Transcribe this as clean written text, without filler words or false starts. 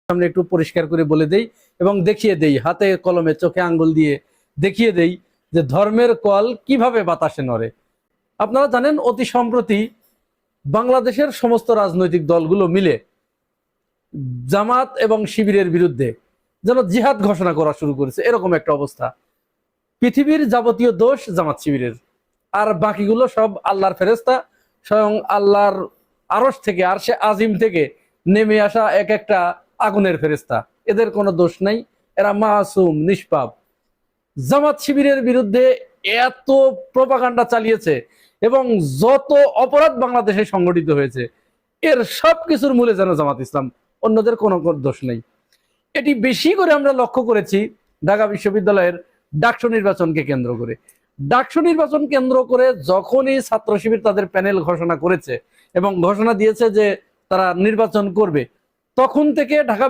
সামনে একটু পরিষ্কার করে বলে দেই এবং দেখিয়ে দেই, হাতে কলমে চোখে আঙ্গুল দিয়ে দেখিয়ে দেই যে ধর্মের কল কিভাবে বাতাসে নড়ে। আপনারা জানেন অতি সম্প্রতি বাংলাদেশের সমস্ত রাজনৈতিক দলগুলো মিলে জামাত এবং শিবিরের বিরুদ্ধে যেন জিহাদ ঘোষণা করা শুরু করেছে, এরকম একটা অবস্থা। পৃথিবীর যাবতীয় দোষ জামাত শিবিরের, আর বাকিগুলো সব আল্লাহর ফেরেশতা, স্বয়ং আল্লাহর আরশ থেকে, আরশে আজিম থেকে নেমে আসা এক একটা আগুনের ফেরেশতা। এদের কোনো দোষ নাই, এরা মাসুম নিষ্পাপ। জামাত শিবিরের বিরুদ্ধে এত প্রপাগান্ডা চালিয়েছে এবং যত অপরাধ বাংলাদেশে সংগঠিত হয়েছে, এর সব কিছুর মূলে যেন জামাত ইসলাম, অন্যদের কোনো দোষ নেই। এটি বেশি করে আমরা লক্ষ্য করেছি ঢাকা বিশ্ববিদ্যালয়ের ডাকসু নির্বাচনকে কেন্দ্র করে। ডাকসু নির্বাচন কেন্দ্র করে যখনই ছাত্র শিবির তাদের প্যানেল ঘোষণা করেছে এবং ঘোষণা দিয়েছে যে তারা নির্বাচন করবে, তখন থেকে ঢাকা